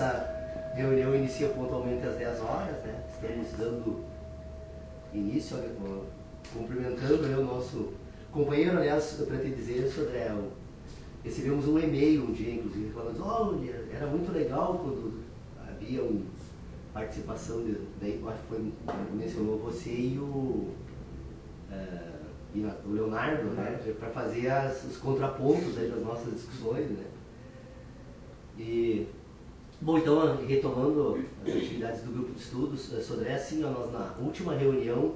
nossa reunião inicia pontualmente às 10 horas, né? Estamos dando início, cumprimentando o nosso companheiro, aliás, para te dizer, Sodré, recebemos um e-mail um dia, inclusive, falando, olha, era muito legal quando havia uma participação, daí mencionou você e o Leonardo, né, para fazer os contrapontos aí das nossas discussões, né. E, bom, então, retomando as atividades do grupo de estudos, Sodré, assim, nós na última reunião,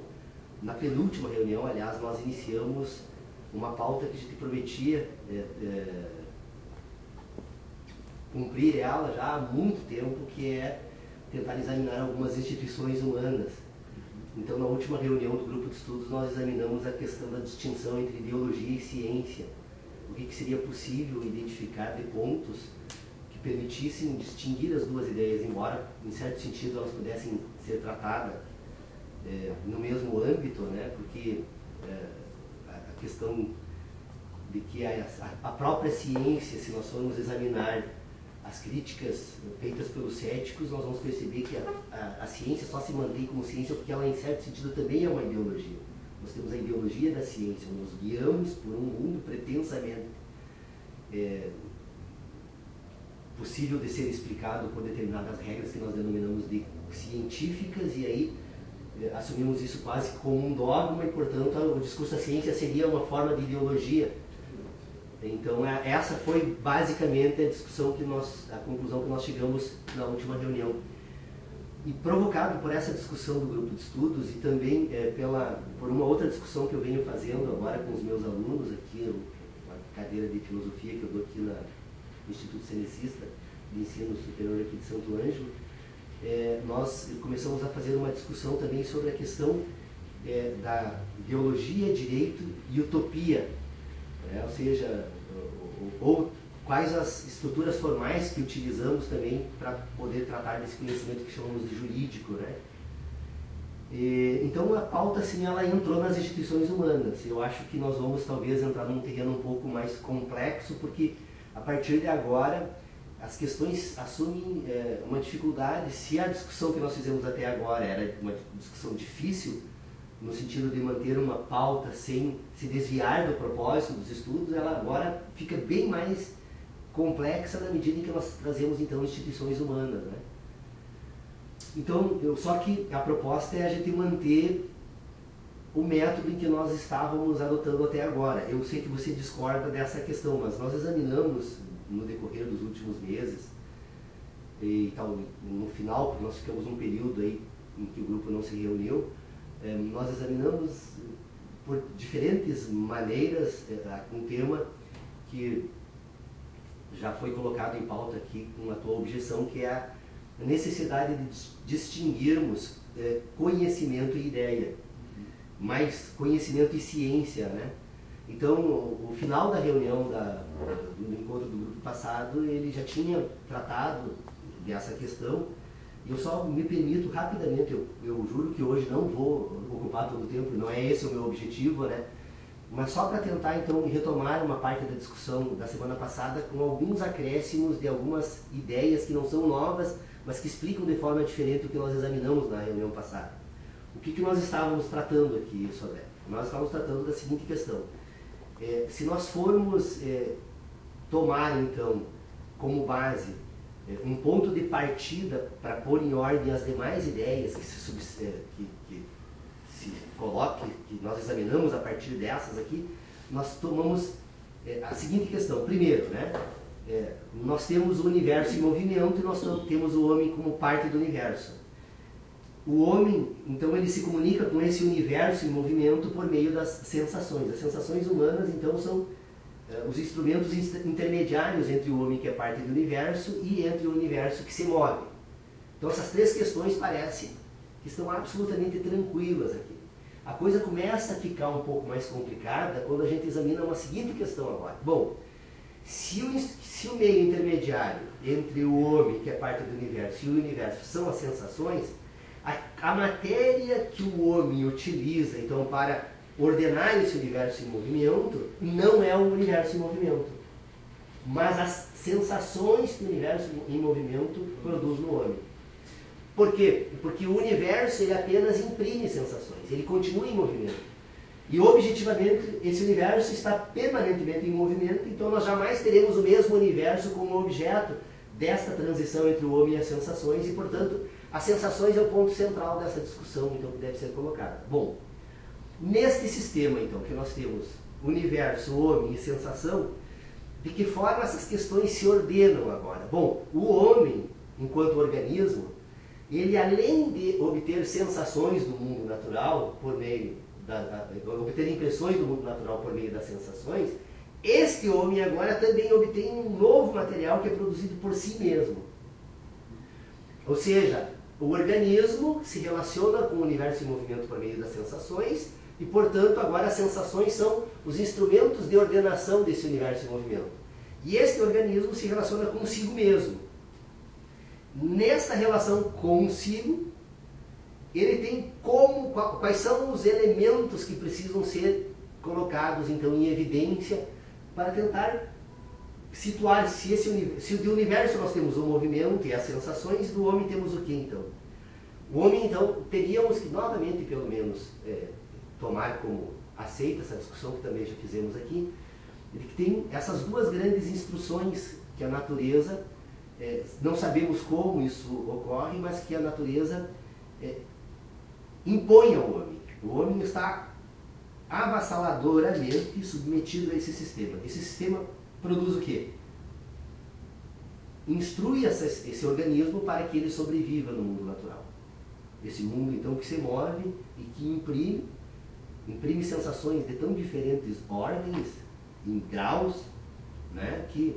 na penúltima reunião, aliás, nós iniciamos uma pauta que a gente prometia cumprir ela já há muito tempo, que é tentar examinar algumas instituições humanas. Então, na última reunião do grupo de estudos, nós examinamos a questão da distinção entre ideologia e ciência. O que seria possível identificar de pontos que permitissem distinguir as duas ideias, embora, em certo sentido, elas pudessem ser tratadas no mesmo âmbito, né? Porque a questão de que a própria ciência, se nós formos examinar as críticas feitas pelos céticos, nós vamos perceber que a ciência só se mantém como ciência porque ela, em certo sentido, também é uma ideologia. Nós temos a ideologia da ciência, nos guiamos por um mundo pretensamente possível de ser explicado por determinadas regras que nós denominamos de científicas, e aí assumimos isso quase como um dogma, e, portanto, o discurso da ciência seria uma forma de ideologia. Então, essa foi basicamente a discussão a conclusão que nós chegamos na última reunião. E provocado por essa discussão do grupo de estudos e também por uma outra discussão que eu venho fazendo agora com os meus alunos aqui, uma cadeira de filosofia que eu dou aqui no Instituto Cenecista de Ensino Superior aqui de Santo Ângelo, nós começamos a fazer uma discussão também sobre a questão da ideologia, direito e utopia. Ou seja, ou quais as estruturas formais que utilizamos também para poder tratar desse conhecimento que chamamos de jurídico, né? Então a pauta, assim, ela entrou nas instituições humanas. Eu acho que nós vamos talvez entrar num terreno um pouco mais complexo, porque a partir de agora as questões assumem uma dificuldade. Se a discussão que nós fizemos até agora era uma discussão difícil, no sentido de manter uma pauta sem se desviar do propósito dos estudos, ela agora fica bem mais complexa na medida em que nós trazemos, então, instituições humanas, né? Então, só que a proposta é a gente manter o método em que nós estávamos adotando até agora. Eu sei que você discorda dessa questão, mas nós examinamos no decorrer dos últimos meses, e tal, no final, porque nós ficamos um período aí em que o grupo não se reuniu, nós examinamos por diferentes maneiras um tema que já foi colocado em pauta aqui com a tua objeção, que é a necessidade de distinguirmos conhecimento e ideia, mais conhecimento e ciência, né? Então, o final da reunião do encontro do grupo passado, ele já tinha tratado dessa questão. E eu só me permito rapidamente, eu juro que hoje não vou ocupar todo o tempo, não é esse o meu objetivo, né? Mas só para tentar, então, retomar uma parte da discussão da semana passada com alguns acréscimos de algumas ideias que não são novas, mas que explicam de forma diferente o que nós examinamos na reunião passada. O que nós estávamos tratando aqui, Sodré? Nós estávamos tratando da seguinte questão. Se nós formos tomar, então, como base um ponto de partida para pôr em ordem as demais ideias que se coloquem, que nós examinamos a partir dessas aqui, nós tomamos a seguinte questão. Primeiro, né, nós temos o universo em movimento e nós temos o homem como parte do universo. O homem, então, ele se comunica com esse universo em movimento por meio das sensações. As sensações humanas, então, são os instrumentos intermediários entre o homem, que é parte do universo, e entre o universo que se move. Então, essas três questões parecem que estão absolutamente tranquilas aqui. A coisa começa a ficar um pouco mais complicada quando a gente examina uma seguinte questão agora. Bom, se o meio intermediário entre o homem, que é parte do universo, e o universo são as sensações, a matéria que o homem utiliza, então, para ordenar esse universo em movimento, não é um universo em movimento. mas as sensações que o universo em movimento produz no homem. Por quê? Porque o universo ele apenas imprime sensações, ele continua em movimento. E objetivamente esse universo está permanentemente em movimento, então nós jamais teremos o mesmo universo como objeto desta transição entre o homem e as sensações, e portanto as sensações é o ponto central dessa discussão então, que deve ser colocada. Bom, neste sistema então que nós temos universo, homem e sensação, de que forma essas questões se ordenam agora? Bom, o homem, enquanto organismo, ele além de obter sensações do mundo natural por meio obter impressões do mundo natural por meio das sensações, este homem agora também obtém um novo material que é produzido por si mesmo. Ou seja, o organismo se relaciona com o universo em movimento por meio das sensações e, portanto, agora as sensações são os instrumentos de ordenação desse universo em movimento. E este organismo se relaciona consigo mesmo. Nesta relação consigo, ele tem quais são os elementos que precisam ser colocados então em evidência para tentar situar se do universo nós temos o movimento e as sensações, do homem temos o que então? O homem então teríamos que novamente pelo menos tomar como aceita essa discussão que também já fizemos aqui, de que tem essas duas grandes instruções que a natureza, não sabemos como isso ocorre, mas que a natureza impõe ao homem. O homem está avassaladoramente submetido a esse sistema. Esse sistema produz o quê? Instrui esse organismo para que ele sobreviva no mundo natural. Esse mundo, então, que se move e que imprime sensações de tão diferentes ordens, em graus, né, que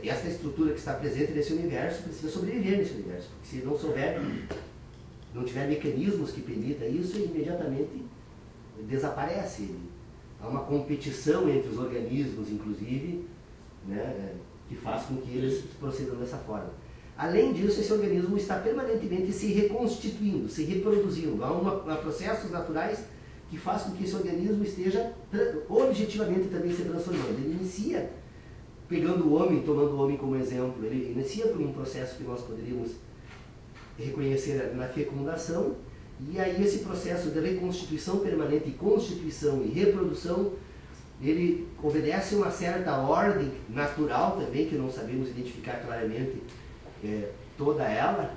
esta estrutura que está presente nesse universo precisa sobreviver nesse universo. Porque se não tiver mecanismos que permitam isso, ele imediatamente desaparece. Há uma competição entre os organismos, inclusive, né, que faz com que eles procedam dessa forma. Além disso, esse organismo está permanentemente se reconstituindo, se reproduzindo. Há processos naturais que faz com que esse organismo esteja objetivamente também se transformando. Ele inicia, pegando o homem, tomando o homem como exemplo, ele inicia por um processo que nós poderíamos reconhecer na fecundação, e aí esse processo de reconstituição permanente, constituição e reprodução, ele obedece uma certa ordem natural também, que não sabemos identificar claramente toda ela.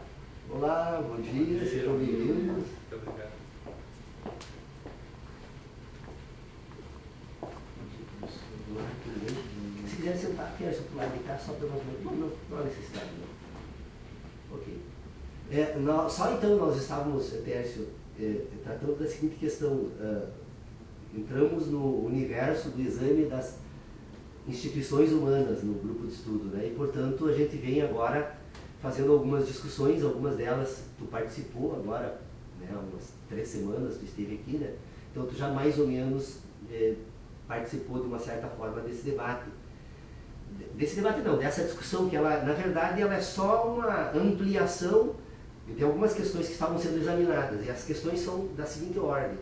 Olá, bom dia, sejam bem-vindos. Muito obrigado. Se quiser sentar aqui, é para lado de cá, só para nós não há necessidade. Não. Ok. Só então nós estávamos, Tércio, tratando da seguinte questão. Entramos no universo do exame das instituições humanas no grupo de estudo, né? E portanto a gente vem agora fazendo algumas discussões, algumas delas tu participou agora, né? Umas 3 semanas tu esteve aqui, né? Então tu já mais ou menos participou de uma certa forma desse debate. Dessa discussão que ela, na verdade, ela é só uma ampliação de algumas questões que estavam sendo examinadas, e as questões são da seguinte ordem.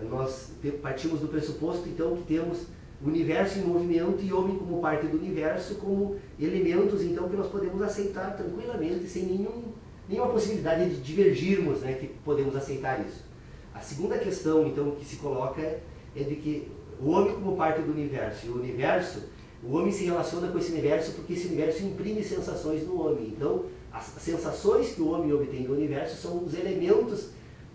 Nós partimos do pressuposto, então, que temos o universo em movimento e homem como parte do universo, como elementos, então, que nós podemos aceitar tranquilamente, sem nenhuma possibilidade de divergirmos, né, que podemos aceitar isso. A segunda questão, então, que se coloca é de que o homem como parte do universo e o universo, o homem se relaciona com esse universo porque esse universo imprime sensações no homem. Então, as sensações que o homem obtém do universo são os elementos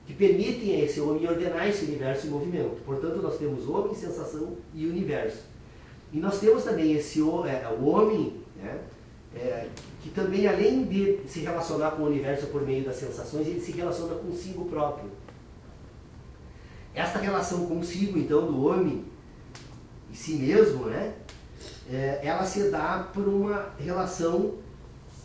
que permitem a esse homem ordenar esse universo em movimento. Portanto, nós temos homem, sensação e universo. E nós temos também o homem, né, que também, além de se relacionar com o universo por meio das sensações, ele se relaciona consigo próprio. Esta relação consigo, então, do homem e si mesmo, né, ela se dá por uma relação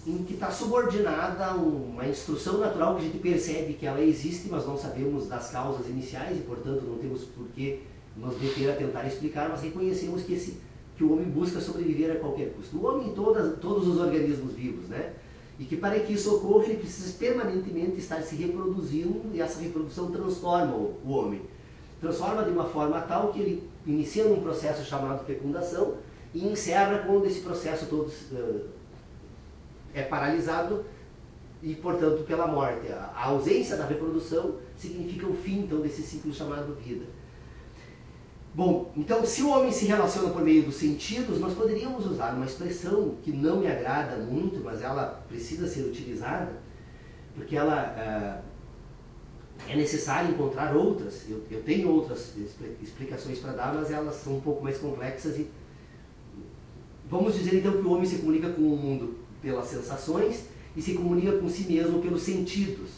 em que está subordinada a uma instrução natural que a gente percebe que ela existe, mas não sabemos das causas iniciais e, portanto, não temos por que nos deter a tentar explicar, mas reconhecemos que o homem busca sobreviver a qualquer custo. O homem e todos os organismos vivos, né? E que para que isso ocorra, ele precisa permanentemente estar se reproduzindo, e essa reprodução transforma o homem. Transforma de uma forma tal que ele inicia num processo chamado fecundação, e encerra quando esse processo todo é paralisado e, portanto, pela morte. A ausência da reprodução significa o fim, então, desse ciclo chamado vida. Bom, então, se o homem se relaciona por meio dos sentidos, nós poderíamos usar uma expressão que não me agrada muito, mas ela precisa ser utilizada, porque ela é necessário encontrar outras. Eu tenho outras explicações para dar, mas elas são um pouco mais complexas. E vamos dizer, então, que o homem se comunica com o mundo pelas sensações e se comunica com si mesmo pelos sentidos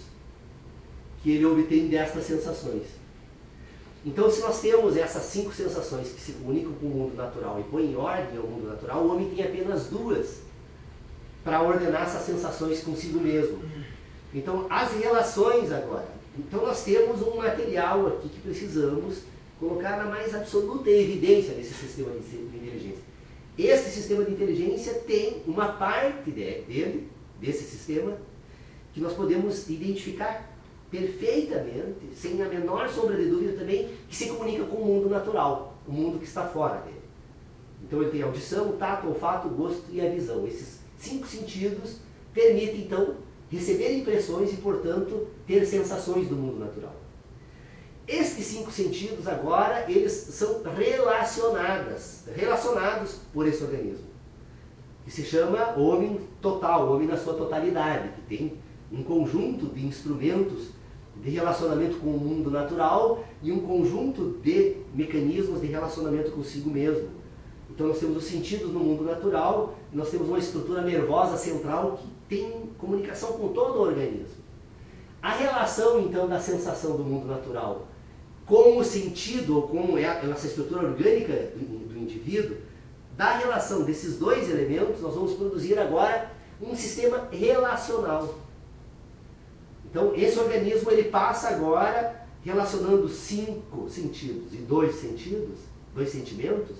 que ele obtém destas sensações. Então, se nós temos essas 5 sensações que se comunicam com o mundo natural e põem em ordem ao mundo natural, o homem tem apenas 2 para ordenar essas sensações consigo mesmo. Então, as relações agora. Então, nós temos um material aqui que precisamos colocar na mais absoluta evidência desse sistema de inteligência. Esse sistema de inteligência tem uma parte dele, desse sistema, que nós podemos identificar perfeitamente, sem a menor sombra de dúvida também, que se comunica com o mundo natural, o mundo que está fora dele. Então ele tem a audição, o tato, o olfato, o gosto e a visão. Esses 5 sentidos permitem, então, receber impressões e, portanto, ter sensações do mundo natural. Estes 5 sentidos, agora, eles são relacionados por esse organismo, que se chama homem total, homem na sua totalidade, que tem um conjunto de instrumentos de relacionamento com o mundo natural e um conjunto de mecanismos de relacionamento consigo mesmo. Então nós temos os sentidos no mundo natural, nós temos uma estrutura nervosa central que tem comunicação com todo o organismo. A relação, então, da sensação do mundo natural com o sentido, ou com essa estrutura orgânica do indivíduo, da relação desses 2 elementos, nós vamos produzir agora um sistema relacional. Então, esse organismo ele passa agora relacionando 5 sentidos e 2 sentidos, 2 sentimentos,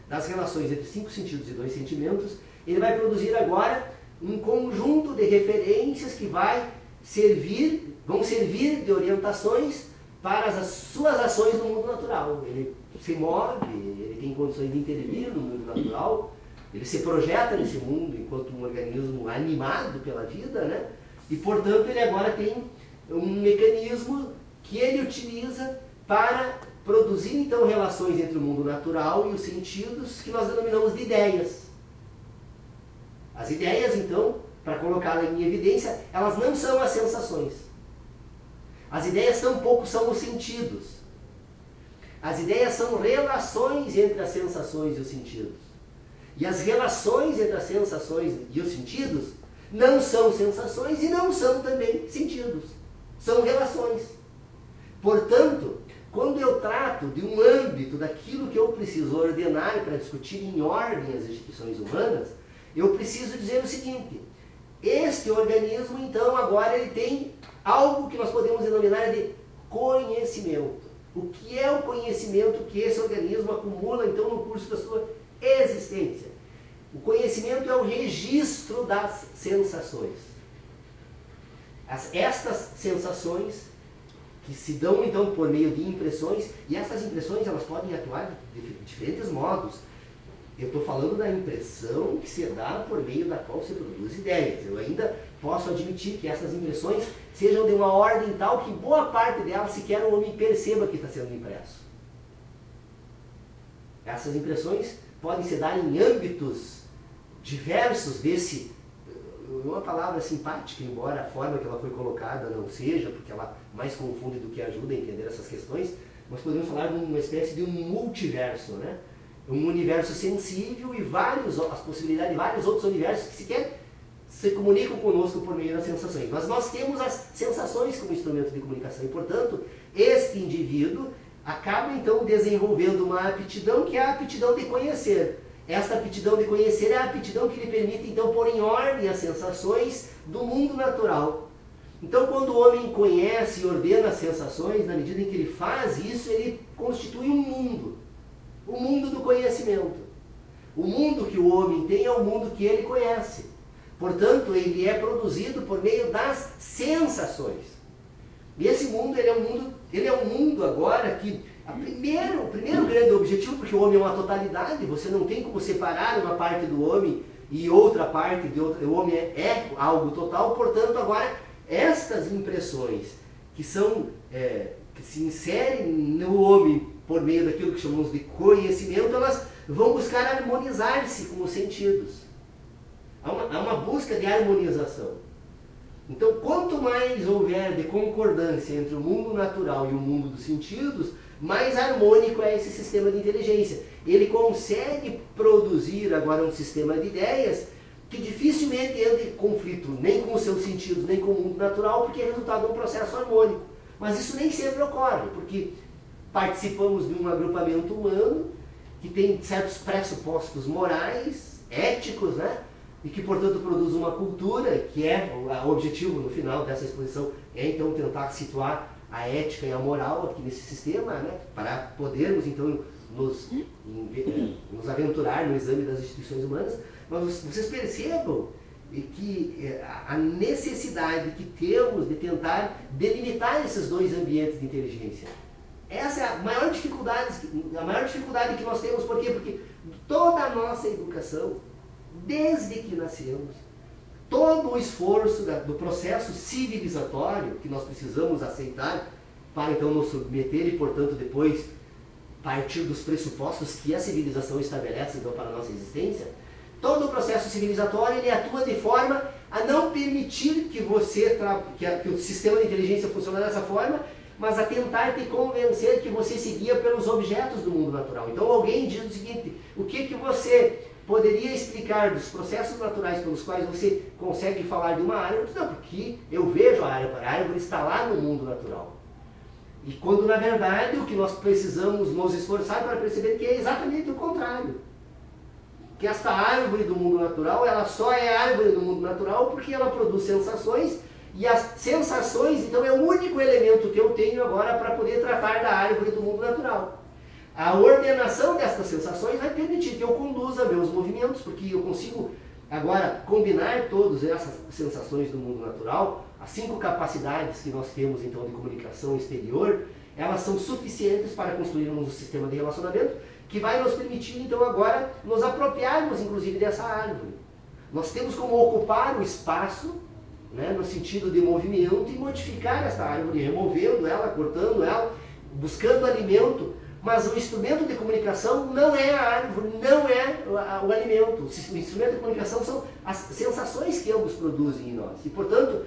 das relações entre 5 sentidos e 2 sentimentos, ele vai produzir agora um conjunto de referências que vão servir de orientações para as suas ações no mundo natural. Ele se move, ele tem condições de intervir no mundo natural, ele se projeta nesse mundo enquanto um organismo animado pela vida, né? E, portanto, ele agora tem um mecanismo que ele utiliza para produzir, então, relações entre o mundo natural e os sentidos que nós denominamos de ideias. As ideias, então, para colocá-la em evidência, elas não são as sensações. As ideias tampouco são os sentidos. As ideias são relações entre as sensações e os sentidos. E as relações entre as sensações e os sentidos não são sensações e não são também sentidos. São relações. Portanto, quando eu trato de um âmbito daquilo que eu preciso ordenar para discutir em ordem as instituições humanas, eu preciso dizer o seguinte: este organismo, então, agora ele tem algo que nós podemos denominar de conhecimento. O que é o conhecimento que esse organismo acumula, então, no curso da sua existência? O conhecimento é o registro das sensações. Estas sensações que se dão, então, por meio de impressões, e essas impressões elas podem atuar de diferentes modos. Eu estou falando da impressão que se dá por meio da qual se produz ideias. Eu ainda posso admitir que essas impressões sejam de uma ordem tal que boa parte delas sequer o homem perceba que está sendo impresso. Essas impressões podem se dar em âmbitos diversos desse... Uma palavra simpática, embora a forma que ela foi colocada não seja, porque ela mais confunde do que ajuda a entender essas questões, nós podemos falar de uma espécie de um multiverso, né? Um universo sensível e as possibilidades de vários outros universos que sequer se comunicam conosco por meio das sensações. Mas nós temos as sensações como instrumento de comunicação e, portanto, este indivíduo acaba então desenvolvendo uma aptidão que é a aptidão de conhecer. Esta aptidão de conhecer é a aptidão que lhe permite então pôr em ordem as sensações do mundo natural. Então, quando o homem conhece e ordena as sensações, na medida em que ele faz isso, ele constitui um mundo. O mundo do conhecimento. O mundo que o homem tem é o mundo que ele conhece. Portanto, ele é produzido por meio das sensações. E esse mundo ele é um mundo ele é um mundo agora que o primeiro grande objetivo, porque o homem é uma totalidade, você não tem como separar uma parte do homem e outra parte de outra, o homem é algo total, portanto agora estas impressões que são, que se inserem no homem por meio daquilo que chamamos de conhecimento, elas vão buscar harmonizar-se com os sentidos. Há uma busca de harmonização. Então, quanto mais houver de concordância entre o mundo natural e o mundo dos sentidos, mais harmônico é esse sistema de inteligência. Ele consegue produzir agora um sistema de ideias que dificilmente entra em conflito nem com os seus sentidos, nem com o mundo natural, porque é resultado de um processo harmônico. Mas isso nem sempre ocorre, porque participamos de um agrupamento humano que tem certos pressupostos morais, éticos, né? E que, portanto, produz uma cultura, que é o objetivo no final dessa exposição, é então tentar situar a ética e a moral aqui nesse sistema, né? Para podermos então nos aventurar no exame das instituições humanas. Mas vocês percebam que a necessidade que temos de tentar delimitar esses dois ambientes de inteligência. Essa é a maior dificuldade que nós temos. Por quê? Porque toda a nossa educação, desde que nascemos, todo o esforço do processo civilizatório que nós precisamos aceitar para então nos submeter e, portanto, depois partir dos pressupostos que a civilização estabelece então para a nossa existência, todo o processo civilizatório ele atua de forma a não permitir que que o sistema de inteligência funcione dessa forma, mas a tentar te convencer que você se guia pelos objetos do mundo natural. Então alguém diz o seguinte: o que você poderia explicar dos processos naturais pelos quais você consegue falar de uma árvore? Não, porque eu vejo a árvore está lá no mundo natural. E quando na verdade o que nós precisamos nos esforçar para perceber que é exatamente o contrário. Que esta árvore do mundo natural, ela só é árvore do mundo natural porque ela produz sensações, e as sensações, então, é o único elemento que eu tenho agora para poder tratar da árvore do mundo natural. A ordenação destas sensações vai permitir que eu conduza meus movimentos, porque eu consigo agora combinar todas essas sensações do mundo natural. As 5 capacidades que nós temos, então, de comunicação exterior, elas são suficientes para construirmos um sistema de relacionamento que vai nos permitir, então, agora, nos apropriarmos, inclusive, dessa árvore. Nós temos como ocupar o espaço, né, no sentido de movimento, e modificar essa árvore, removendo ela, cortando ela, buscando alimento. Mas o instrumento de comunicação não é a árvore, não é o alimento. O instrumento de comunicação são as sensações que ambos produzem em nós. E, portanto,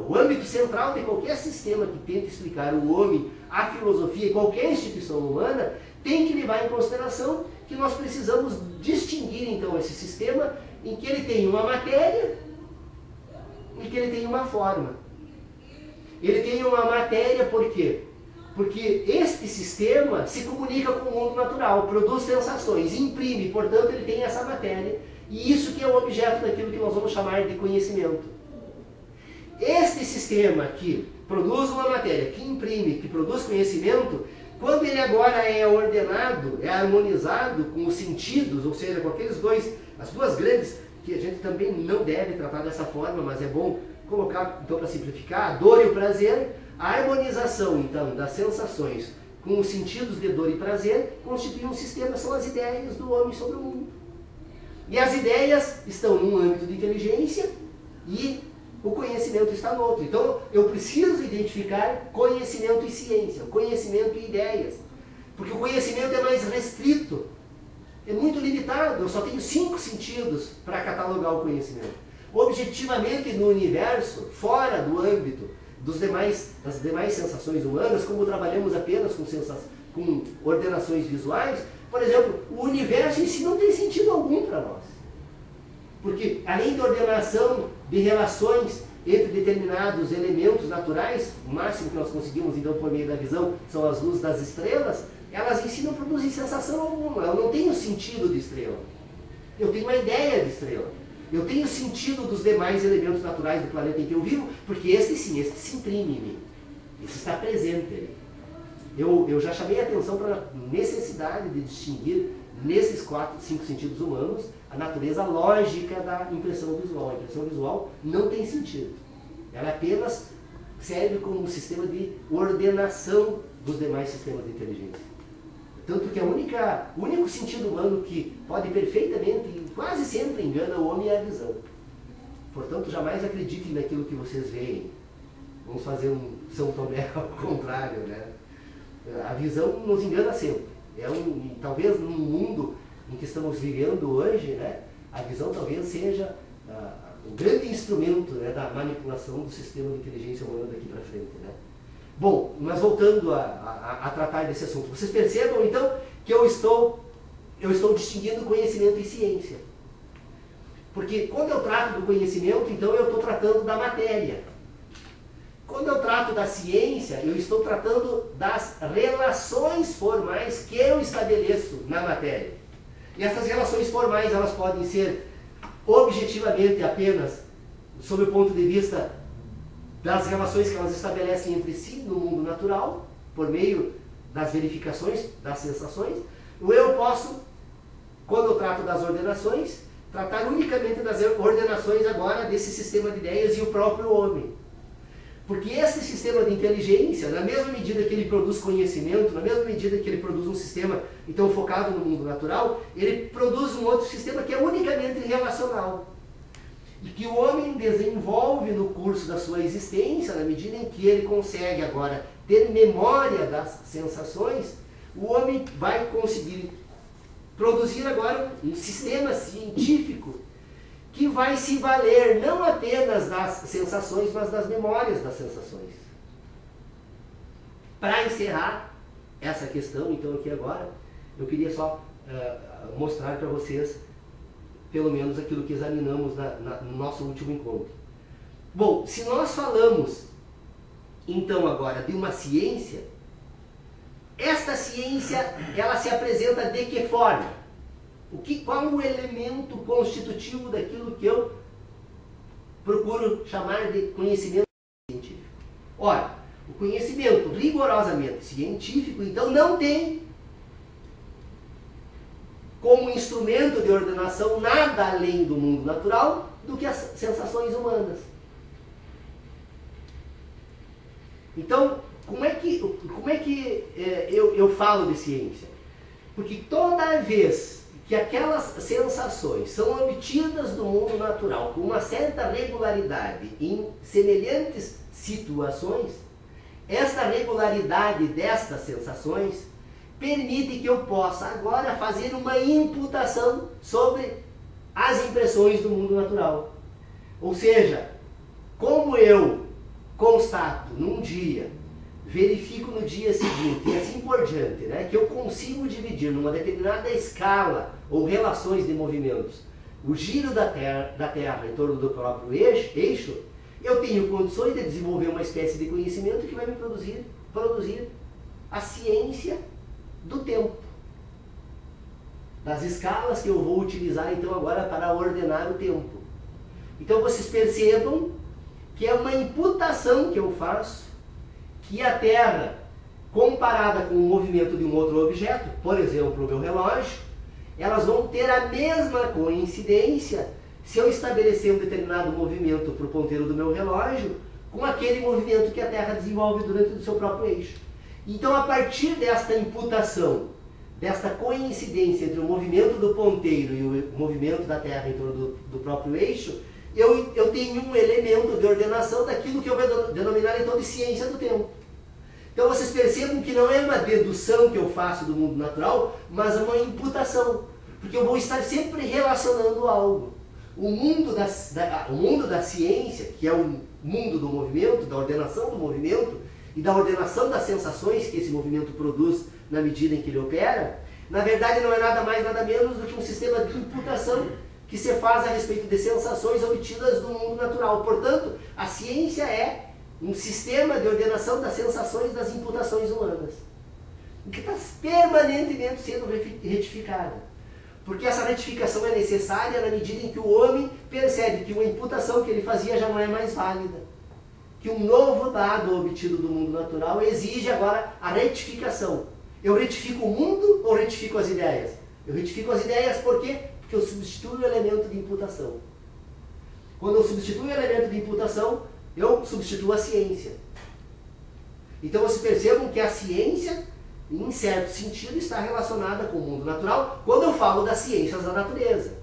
o âmbito central de qualquer sistema que tenta explicar o homem, a filosofia e qualquer instituição humana, tem que levar em consideração que nós precisamos distinguir, então, esse sistema em que ele tem uma matéria e que ele tem uma forma. Ele tem uma matéria por quê? Porque este sistema se comunica com o mundo natural, produz sensações, imprime, portanto ele tem essa matéria, e isso que é o objeto daquilo que nós vamos chamar de conhecimento. Este sistema que produz uma matéria, que imprime, que produz conhecimento, quando ele agora é ordenado, é harmonizado com os sentidos, ou seja, com as duas grandes, que a gente também não deve tratar dessa forma, mas é bom colocar, então, para simplificar, a dor e o prazer. A harmonização, então, das sensações com os sentidos de dor e prazer constitui um sistema, são as ideias do homem sobre o mundo. E as ideias estão num âmbito de inteligência e o conhecimento está no outro. Então, eu preciso identificar conhecimento e ciência, conhecimento e ideias. Porque o conhecimento é mais restrito, é muito limitado, eu só tenho 5 sentidos para catalogar o conhecimento. Objetivamente, no universo, fora do âmbito das demais sensações humanas, como trabalhamos apenas com ordenações visuais, por exemplo, o universo em si não tem sentido algum para nós. Porque além da ordenação de relações entre determinados elementos naturais, o máximo que nós conseguimos então por meio da visão são as luzes das estrelas, elas em si não produzem sensação alguma, eu não tenho sentido de estrela. Eu tenho uma ideia de estrela. Eu tenho sentido dos demais elementos naturais do planeta em que eu vivo, porque este sim, este se imprime em mim. Isso está presente ali. Eu já chamei a atenção para a necessidade de distinguir, nesses 5 sentidos humanos, a natureza lógica da impressão visual. A impressão visual não tem sentido. Ela é apenas serve como um sistema de ordenação dos demais sistemas de inteligência. Tanto que o único sentido humano que pode perfeitamente e quase sempre engana o homem é a visão. Portanto, jamais acreditem naquilo que vocês veem. Vamos fazer um São Tomé ao contrário, né? A visão nos engana sempre. Talvez no mundo em que estamos vivendo hoje, né, a visão talvez seja o grande instrumento, né, da manipulação do sistema de inteligência humana daqui para frente, né? Bom, mas voltando a tratar desse assunto, vocês percebam então que eu estou distinguindo conhecimento e ciência. Porque quando eu trato do conhecimento, então eu estou tratando da matéria. Quando eu trato da ciência, eu estou tratando das relações formais que eu estabeleço na matéria. E essas relações formais, elas podem ser objetivamente apenas sob o ponto de vista das relações que elas estabelecem entre si no mundo natural, por meio das verificações, das sensações, ou eu posso, quando eu trato das ordenações, tratar unicamente das ordenações agora desse sistema de ideias e o próprio homem. Porque esse sistema de inteligência, na mesma medida que ele produz conhecimento, na mesma medida que ele produz um sistema então focado no mundo natural, ele produz um outro sistema que é unicamente relacional. E que o homem desenvolve no curso da sua existência, na medida em que ele consegue agora ter memória das sensações, o homem vai conseguir produzir agora um sistema científico que vai se valer não apenas das sensações, mas das memórias das sensações. Para encerrar essa questão, então aqui agora, eu queria só mostrar para vocês, pelo menos aquilo que examinamos no nosso último encontro. Bom, se nós falamos, então agora, de uma ciência, esta ciência, ela se apresenta de que forma? Qual o elemento constitutivo daquilo que eu procuro chamar de conhecimento científico? Ora, o conhecimento rigorosamente científico, então, não tem como instrumento de ordenação nada além do mundo natural do que as sensações humanas. Então, como é que eu falo de ciência? Porque toda vez que aquelas sensações são obtidas do mundo natural com uma certa regularidade em semelhantes situações, esta regularidade destas sensações permite que eu possa agora fazer uma imputação sobre as impressões do mundo natural. Ou seja, como eu constato num dia, verifico no dia seguinte e assim por diante, né, que eu consigo dividir numa determinada escala ou relações de movimentos o giro da Terra em torno do próprio eixo, eu tenho condições de desenvolver uma espécie de conhecimento que vai me produzir a ciência do tempo, das escalas que eu vou utilizar então agora para ordenar o tempo. Então vocês percebam que é uma imputação que eu faço que a Terra, comparada com o movimento de um outro objeto, por exemplo, o meu relógio, elas vão ter a mesma coincidência se eu estabelecer um determinado movimento para o ponteiro do meu relógio com aquele movimento que a Terra desenvolve durante o seu próprio eixo. Então, a partir desta imputação, desta coincidência entre o movimento do ponteiro e o movimento da Terra em torno do próprio eixo, eu tenho um elemento de ordenação daquilo que eu vou denominar então de ciência do tempo. Então vocês percebam que não é uma dedução que eu faço do mundo natural, mas é uma imputação, porque eu vou estar sempre relacionando algo. O mundo da ciência, que é o mundo do movimento, da ordenação do movimento e da ordenação das sensações que esse movimento produz na medida em que ele opera, na verdade não é nada mais, nada menos do que um sistema de imputação que se faz a respeito de sensações obtidas do mundo natural. Portanto, a ciência é um sistema de ordenação das sensações das imputações humanas, que está permanentemente sendo retificada. Porque essa retificação é necessária na medida em que o homem percebe que uma imputação que ele fazia já não é mais válida. Que um novo dado obtido do mundo natural exige agora a retificação. Eu retifico o mundo ou retifico as ideias? Eu retifico as ideias por quê? Porque eu substituo o elemento de imputação. Quando eu substituo o elemento de imputação, eu substituo a ciência. Então vocês percebam que a ciência, em certo sentido, está relacionada com o mundo natural quando eu falo das ciências da natureza.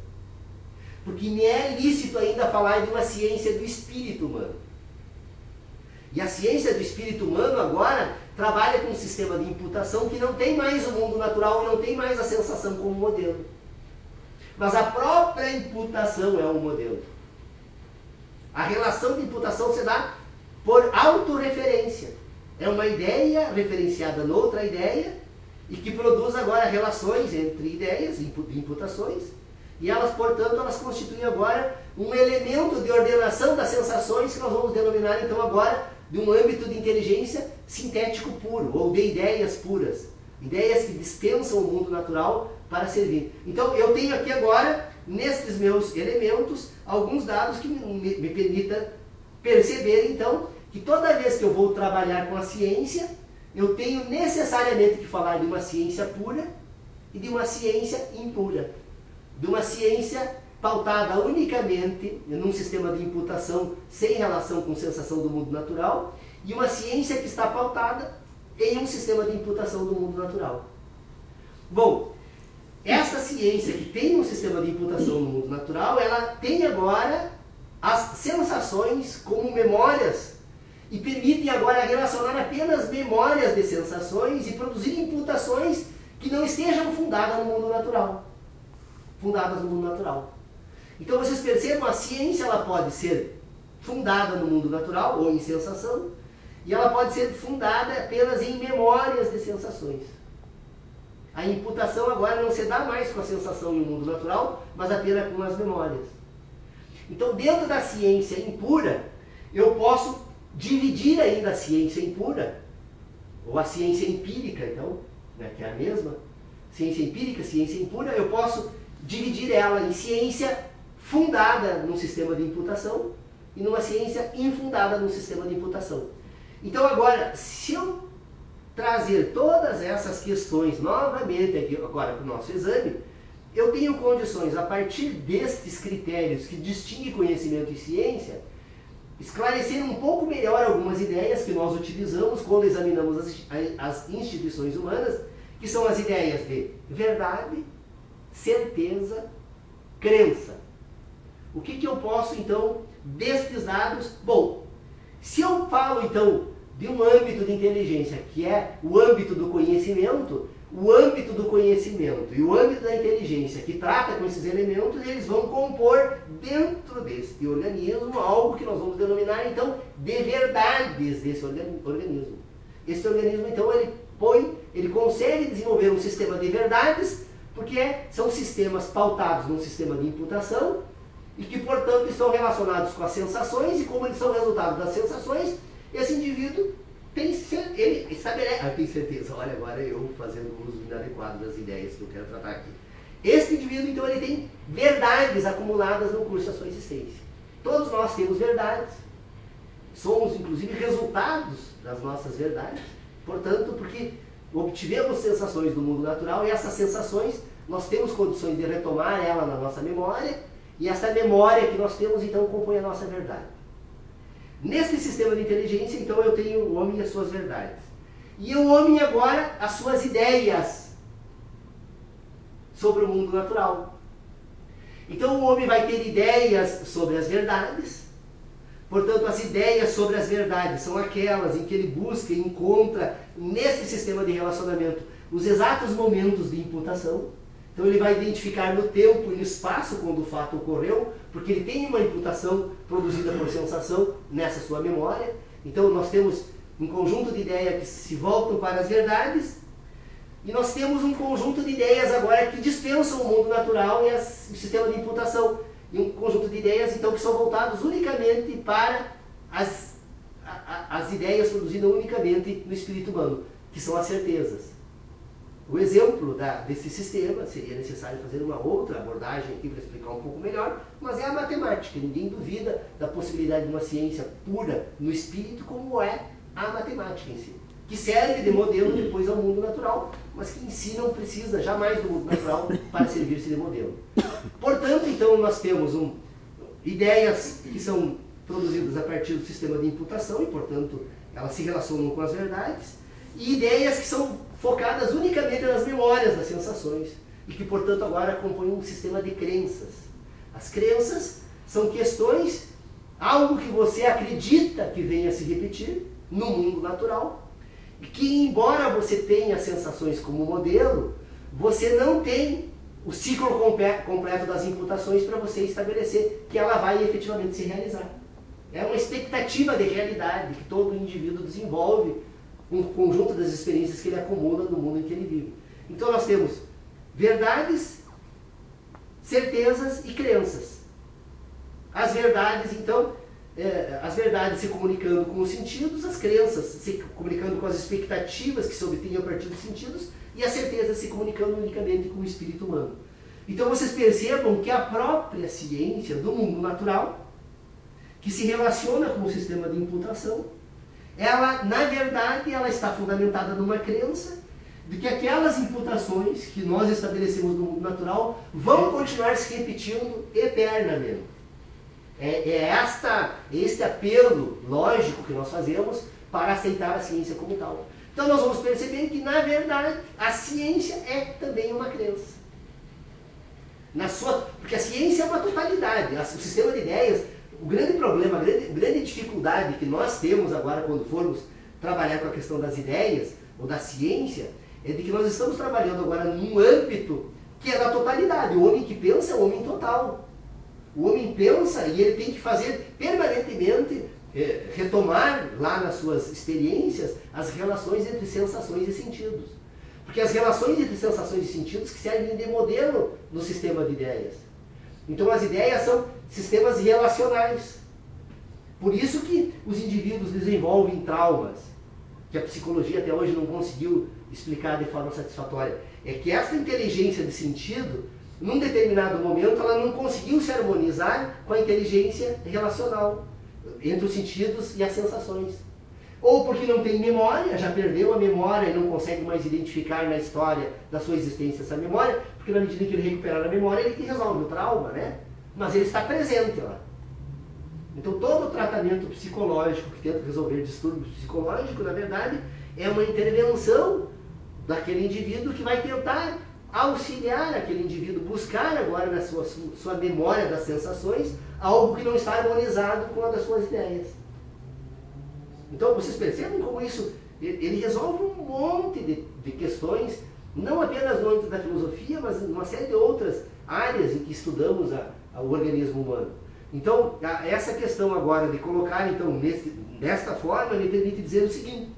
Porque me é lícito ainda falar de uma ciência do espírito humano. E a ciência do espírito humano agora trabalha com um sistema de imputação que não tem mais o mundo natural e não tem mais a sensação como modelo. Mas a própria imputação é um modelo. A relação de imputação se dá por autorreferência. É uma ideia referenciada noutra ideia e que produz agora relações entre ideias, imputações, e elas, portanto, elas constituem agora um elemento de ordenação das sensações que nós vamos denominar, então, agora, de um âmbito de inteligência sintético puro, ou de ideias puras. Ideias que dispensam o mundo natural para servir. Então, eu tenho aqui agora, nestes meus elementos, alguns dados que me permitam perceber, então, que toda vez que eu vou trabalhar com a ciência, eu tenho necessariamente que falar de uma ciência pura e de uma ciência impura. De uma ciência pautada unicamente num sistema de imputação sem relação com sensação do mundo natural e uma ciência que está pautada em um sistema de imputação do mundo natural. Bom, essa ciência que tem um sistema de imputação no mundo natural, ela tem agora as sensações como memórias e permitem agora relacionar apenas memórias de sensações e produzir imputações que não estejam fundadas no mundo natural. Fundadas no mundo natural. Então vocês percebam, a ciência ela pode ser fundada no mundo natural ou em sensação, e ela pode ser fundada apenas em memórias de sensações. A imputação agora não se dá mais com a sensação no mundo natural, mas apenas com as memórias. Então, dentro da ciência impura, eu posso dividir ainda a ciência impura, ou a ciência empírica, então, né, que é a mesma, ciência empírica, ciência impura, eu posso dividir ela em ciência fundada num sistema de imputação e numa ciência infundada num sistema de imputação. Então agora, se eu trazer todas essas questões novamente aqui agora para o nosso exame, eu tenho condições, a partir destes critérios que distinguem conhecimento e ciência, esclarecer um pouco melhor algumas ideias que nós utilizamos quando examinamos as instituições humanas, que são as ideias de verdade, certeza, crença. O que eu posso, então, destes dados? Bom, se eu falo, então, de um âmbito de inteligência, que é o âmbito do conhecimento, o âmbito do conhecimento e o âmbito da inteligência que trata com esses elementos, eles vão compor dentro deste organismo algo que nós vamos denominar, então, de verdades desse organismo. Esse organismo, então, ele consegue desenvolver um sistema de verdades, porque são sistemas pautados num sistema de imputação e que, portanto, estão relacionados com as sensações, e como eles são resultado das sensações, esse indivíduo tem certeza, olha, agora eu fazendo uso inadequado das ideias que eu quero tratar aqui. Esse indivíduo, então, ele tem verdades acumuladas no curso da sua existência. Todos nós temos verdades, somos, inclusive, resultados das nossas verdades, portanto, porque obtivemos sensações do mundo natural e essas sensações nós temos condições de retomar ela na nossa memória e essa memória que nós temos então compõe a nossa verdade. Nesse sistema de inteligência, então, eu tenho o homem e as suas verdades. E o homem agora as suas ideias sobre o mundo natural. Então o homem vai ter ideias sobre as verdades. Portanto, as ideias sobre as verdades são aquelas em que ele busca e encontra nesse sistema de relacionamento os exatos momentos de imputação. Então ele vai identificar no tempo e no espaço quando o fato ocorreu, porque ele tem uma imputação produzida por sensação nessa sua memória. Então nós temos um conjunto de ideias que se voltam para as verdades, e nós temos um conjunto de ideias agora que dispensam o mundo natural e o sistema de imputação. E um conjunto de ideias, então, que são voltados unicamente para as ideias produzidas unicamente no espírito humano, que são as certezas. O exemplo desse sistema, seria necessário fazer uma outra abordagem aqui para explicar um pouco melhor, mas é a matemática. Ninguém duvida da possibilidade de uma ciência pura no espírito, como é a matemática em si, que serve de modelo depois ao mundo natural, mas que em si não precisa jamais do mundo natural para servir-se de modelo. Portanto, então, nós temos ideias que são produzidas a partir do sistema de imputação e, portanto, elas se relacionam com as verdades, e ideias que são focadas unicamente nas memórias das sensações e que, portanto, agora compõem um sistema de crenças. As crenças são questões, algo que você acredita que venha a se repetir no mundo natural, e que, embora você tenha sensações como modelo, você não tem o ciclo completo das imputações para você estabelecer que ela vai efetivamente se realizar. É uma expectativa de realidade que todo indivíduo desenvolve, um conjunto das experiências que ele acumula no mundo em que ele vive. Então nós temos verdades, certezas e crenças. As verdades, então, as verdades se comunicando com os sentidos, as crenças se comunicando com as expectativas que se obtêm a partir dos sentidos, e a certeza se comunicando unicamente com o espírito humano. Então vocês percebam que a própria ciência do mundo natural, que se relaciona com o sistema de imputação, ela, na verdade, ela está fundamentada numa crença de que aquelas imputações que nós estabelecemos no mundo natural vão continuar se repetindo eternamente. Este apelo lógico que nós fazemos para aceitar a ciência como tal. Então nós vamos perceber que, na verdade, a ciência é também uma crença. Porque a ciência é uma totalidade. O sistema de ideias, o grande problema, a grande dificuldade que nós temos agora quando formos trabalhar com a questão das ideias ou da ciência, é de que nós estamos trabalhando agora num âmbito que é da totalidade. O homem que pensa é o homem total. O homem pensa e ele tem que fazer permanentemente, retomar lá nas suas experiências as relações entre sensações e sentidos. Porque as relações entre sensações e sentidos que servem de modelo no sistema de ideias. Então as ideias são sistemas relacionais. Por isso que os indivíduos desenvolvem traumas, que a psicologia até hoje não conseguiu explicar de forma satisfatória. É que essa inteligência de sentido, num determinado momento, ela não conseguiu se harmonizar com a inteligência relacional, entre os sentidos e as sensações. Ou porque não tem memória, já perdeu a memória e não consegue mais identificar na história da sua existência essa memória, porque na medida que ele recuperar a memória, ele resolve o trauma, né? Mas ele está presente lá. Então todo o tratamento psicológico que tenta resolver distúrbio psicológico, na verdade, é uma intervenção daquele indivíduo que vai tentar auxiliar aquele indivíduo, buscar agora na sua memória das sensações algo que não está harmonizado com a das suas ideias. Então vocês percebem como isso, ele resolve um monte de questões, não apenas no âmbito da filosofia, mas em uma série de outras áreas em que estudamos o organismo humano. Então essa questão agora de colocar então desta forma me permite dizer o seguinte,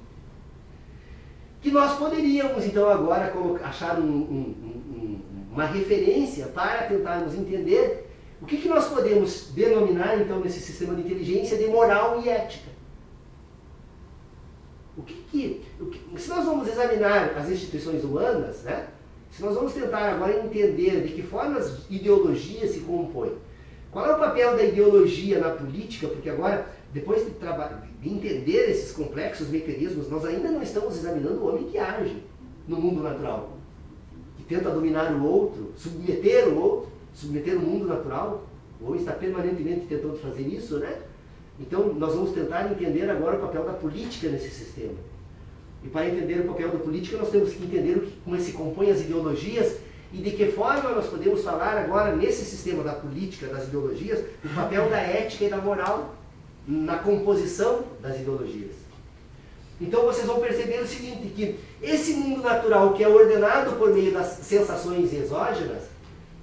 que nós poderíamos então agora achar uma referência para tentarmos entender o que nós podemos denominar então nesse sistema de inteligência de moral e ética. Se nós vamos examinar as instituições humanas, né, se nós vamos tentar agora entender de que forma as ideologias se compõem, qual é o papel da ideologia na política, porque agora, depois de entender esses complexos mecanismos, nós ainda não estamos examinando o homem que age no mundo natural, que tenta dominar o outro, submeter o mundo natural. O homem está permanentemente tentando fazer isso, né? Então, nós vamos tentar entender agora o papel da política nesse sistema. E para entender o papel da política, nós temos que entender como se compõem as ideologias e de que forma nós podemos falar agora, nesse sistema da política, das ideologias, o papel da ética e da moral na composição das ideologias. Então, vocês vão perceber o seguinte, que esse mundo natural que é ordenado por meio das sensações exógenas,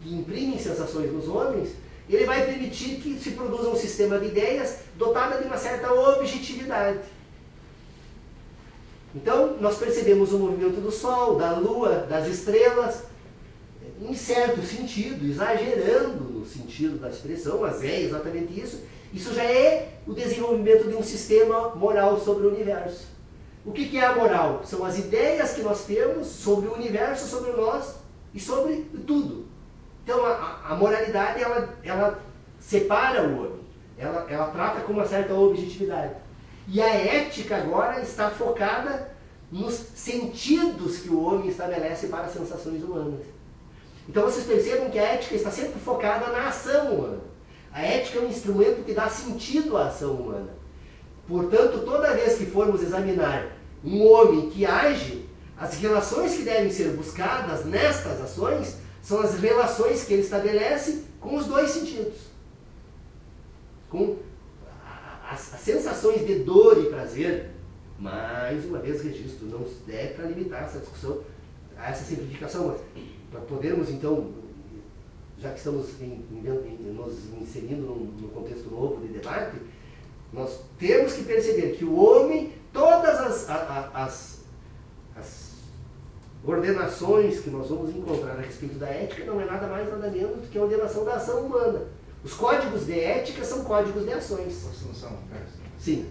que imprimem sensações nos homens, ele vai permitir que se produza um sistema de ideias dotado de uma certa objetividade. Então, nós percebemos o movimento do Sol, da Lua, das estrelas, em certo sentido, exagerando no sentido da expressão, mas é exatamente isso. Isso já é o desenvolvimento de um sistema moral sobre o universo. O que é a moral? São as ideias que nós temos sobre o universo, sobre nós e sobre tudo. Então a moralidade, ela separa o homem, ela trata com uma certa objetividade. E a ética agora está focada nos sentidos que o homem estabelece para as sensações humanas. Então vocês percebam que a ética está sempre focada na ação humana. A ética é um instrumento que dá sentido à ação humana. Portanto, toda vez que formos examinar um homem que age, as relações que devem ser buscadas nestas ações são as relações que ele estabelece com os dois sentidos. Com as sensações de dor e prazer. Mais uma vez, registro, não é para limitar essa discussão a essa simplificação, mas para podermos, então, já que estamos nos inserindo num contexto novo de debate, nós temos que perceber que o homem, todas as ordenações que nós vamos encontrar a respeito da ética não é nada mais, nada menos do que a ordenação da ação humana. Os códigos de ética são códigos de ações. Posso lançar uma frase? Sim.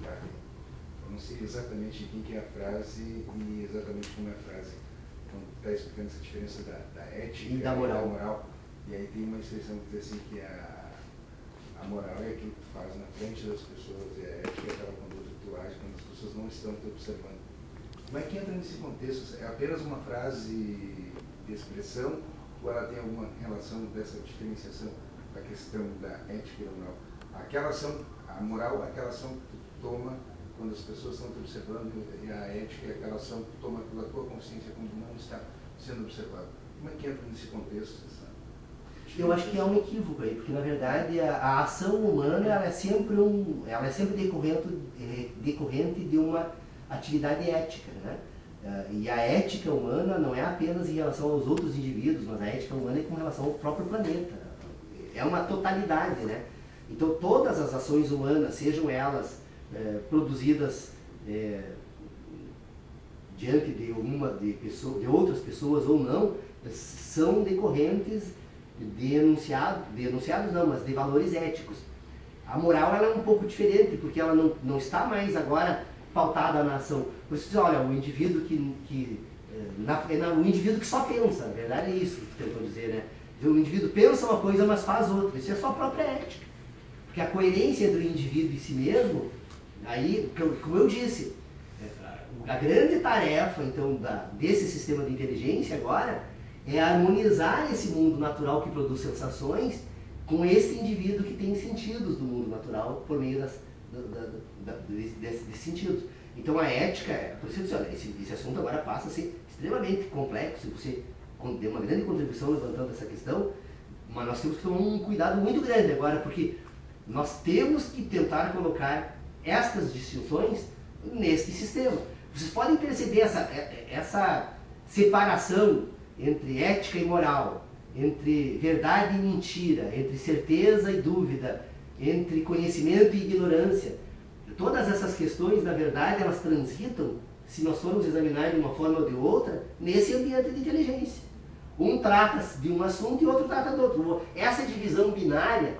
Eu não sei exatamente quem que é a frase e exatamente como é a frase. Então, está explicando essa diferença da ética e da moral. E aí tem uma expressão que diz assim que a moral é aquilo que tu faz na frente das pessoas e a ética é aquela conduta que tu age quando as pessoas não estão te observando. Como é que entra nesse contexto? É apenas uma frase de expressão ou ela tem alguma relação dessa diferenciação da questão da ética e da moral? Aquela ação, a moral é aquela ação que tu toma quando as pessoas estão te observando e a ética é aquela ação que tu toma pela tua consciência quando não está sendo observado. Como é que entra nesse contexto? Eu acho que há um equívoco aí, porque na verdade a ação humana ela é sempre decorrente de uma atividade ética, né? E a ética humana não é apenas em relação aos outros indivíduos, mas a ética humana é com relação ao próprio planeta. É uma totalidade, né? Então todas as ações humanas, sejam elas produzidas diante de outras pessoas ou não, são decorrentes de enunciados não, mas de valores éticos. A moral ela é um pouco diferente, porque ela não está mais agora pautada na ação. Por isso, olha, o indivíduo o indivíduo que só pensa, na verdade é isso que tentou dizer, né? O indivíduo pensa uma coisa, mas faz outra. Isso é só a própria ética. Porque a coerência entre o indivíduo e si mesmo, aí, como eu disse, a grande tarefa, então, desse sistema de inteligência agora é harmonizar esse mundo natural que produz sensações com esse indivíduo que tem sentidos do mundo natural por meio desses sentidos. Então a ética, por isso eu disse, olha, esse assunto agora passa a ser extremamente complexo, você deu uma grande contribuição levantando essa questão, mas nós temos que tomar um cuidado muito grande agora, porque nós temos que tentar colocar estas distinções neste sistema. Vocês podem perceber essa separação entre ética e moral, entre verdade e mentira, entre certeza e dúvida, entre conhecimento e ignorância. Todas essas questões, na verdade, elas transitam, se nós formos examinar de uma forma ou de outra, nesse ambiente de inteligência. Um trata de um assunto e outro trata do outro. Essa divisão binária,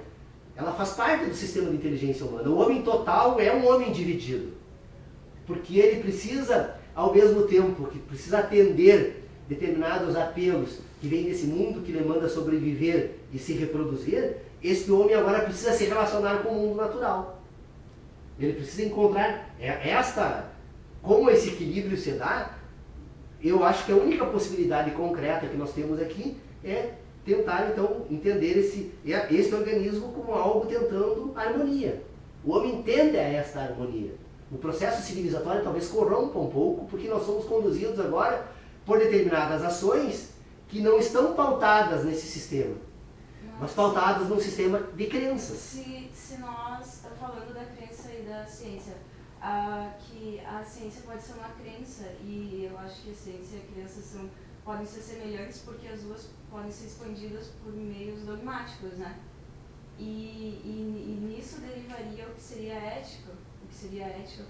ela faz parte do sistema de inteligência humana. O homem total é um homem dividido, porque ele precisa, ao mesmo tempo que precisa atender determinados apelos que vêm desse mundo que lhe manda sobreviver e se reproduzir, esse homem agora precisa se relacionar com o mundo natural. Ele precisa encontrar como esse equilíbrio se dá. Eu acho que a única possibilidade concreta que nós temos aqui é tentar, então, entender esse organismo como algo tentando harmonia. O homem tende a essa harmonia. O processo civilizatório talvez corrompa um pouco, porque nós somos conduzidos agora por determinadas ações que não estão pautadas nesse sistema, mas pautadas num sistema de crenças. Se nós estamos falando da crença e da ciência, que a ciência pode ser uma crença, e eu acho que a ciência e a crença podem ser semelhantes porque as duas podem ser expandidas por meios dogmáticos, né? E nisso derivaria o que seria a ética,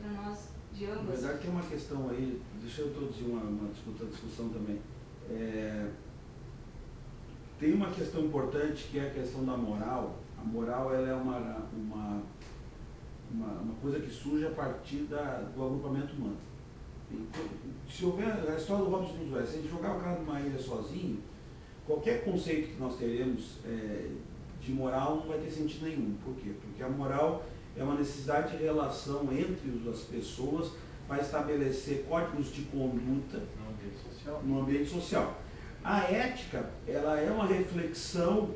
para nós de ambos. Na verdade tem uma questão aí, deixa eu introduzir uma discussão também. Tem uma questão importante que é a questão da moral. A moral ela é uma coisa que surge a partir do agrupamento humano. Então, se houver a história do Robinson Crusoe, se a gente jogar o cara numa ilha sozinho, qualquer conceito que nós teremos de moral não vai ter sentido nenhum. Por quê? Porque a moral é uma necessidade de relação entre as pessoas para estabelecer códigos de conduta no ambiente social. A ética, ela é uma reflexão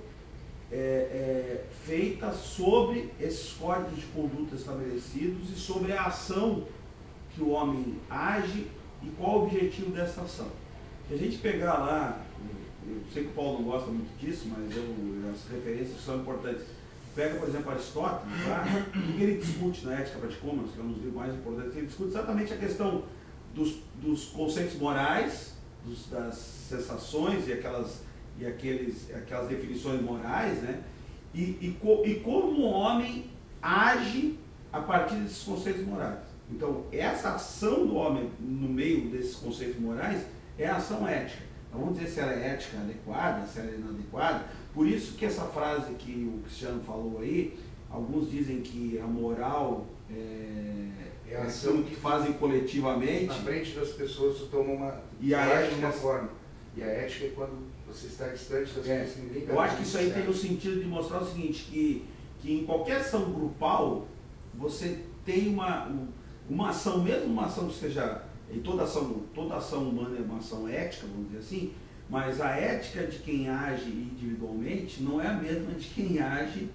feita sobre esses códigos de conduta estabelecidos e sobre a ação que o homem age e qual o objetivo dessa ação. Se a gente pegar lá, eu sei que o Paulo não gosta muito disso, mas as referências são importantes. Pega, por exemplo, Aristóteles, lá, o que ele discute na Ética Praticômanos, que é um dos livros mais importantes, ele discute exatamente a questão dos conceitos morais, das sensações e aquelas definições morais, né? E como o homem age a partir desses conceitos morais. Então, essa ação do homem no meio desses conceitos morais é a ação ética. Então, vamos dizer se ela é ética adequada, se ela é inadequada. Por isso que essa frase que o Cristiano falou aí, alguns dizem que a moral é a ação que fazem coletivamente. Na frente das pessoas, tu toma uma forma. E a ética é quando você está distante das pessoas que ninguém está. Eu acho que isso aí tem o sentido de mostrar o seguinte, que em qualquer ação grupal, você tem uma ação, mesmo uma ação que seja, e toda ação humana é uma ação ética, vamos dizer assim, mas a ética de quem age individualmente não é a mesma de quem age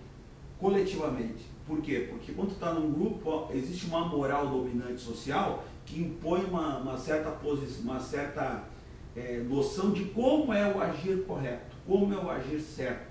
coletivamente. Por quê? Porque quando está num grupo, existe uma moral dominante social que impõe uma certa noção de como é o agir correto, como é o agir certo.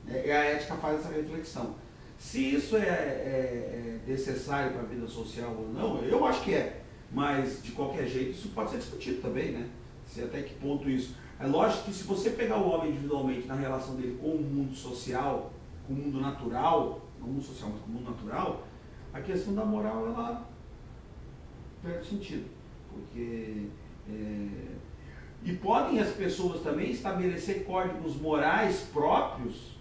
A ética faz essa reflexão. Se isso é necessário para a vida social ou não, eu acho que é. Mas, de qualquer jeito, isso pode ser discutido também, né? Se até que ponto isso. É lógico que se você pegar o homem individualmente na relação dele com o mundo social, com o mundo natural, não o mundo social, mas com o mundo natural, a questão da moral, ela perde sentido. Porque... E podem as pessoas também estabelecer códigos morais próprios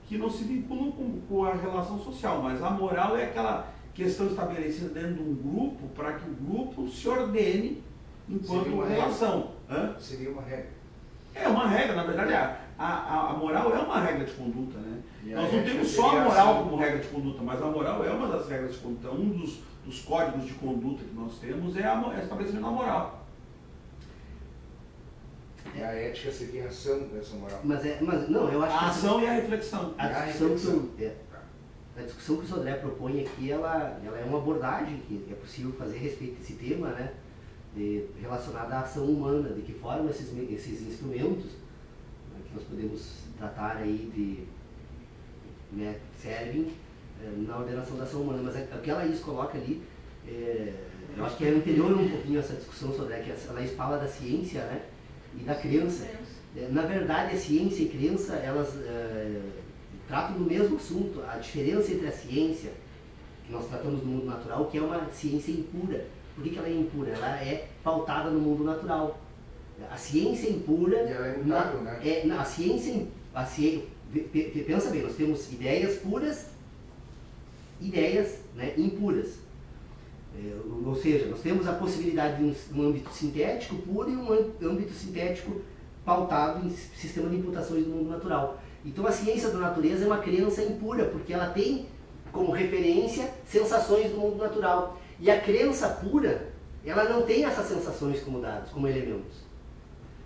que não se vinculam com a relação social, mas a moral é aquela questão estabelecida dentro de um grupo para que o grupo se ordene enquanto relação. Seria uma regra. É uma regra, na verdade, a moral é uma regra de conduta, né? Nós não temos só a moral como regra de conduta, mas a moral é uma das regras de conduta. Um dos códigos de conduta que nós temos é estabelecimento da moral. E a ética seria a ação dessa moral. Mas não, eu acho que a ação e a reflexão. A discussão que o Sodré propõe aqui, ela é uma abordagem que é possível fazer a respeito desse tema, né? Relacionada à ação humana, de que forma esses instrumentos, né, que nós podemos tratar aí né, servem na ordenação da ação humana. Mas o que a Laís coloca ali, eu acho que é anterior um pouquinho a essa discussão sobre que a Laís fala da ciência, né, e da crença. Na verdade, a ciência e a crença, elas tratam do mesmo assunto. A diferença entre a ciência, que nós tratamos no mundo natural, que é uma ciência impura. Por que ela é impura? Ela é pautada no mundo natural. A ciência impura... E ela é imutável, né? Pensa bem, nós temos ideias puras, ideias, né, impuras. Ou seja, nós temos a possibilidade de um âmbito sintético puro e um âmbito sintético pautado em sistema de imputações do mundo natural. Então a ciência da natureza é uma crença impura, porque ela tem como referência sensações do mundo natural. E a crença pura, ela não tem essas sensações como dados, como elementos.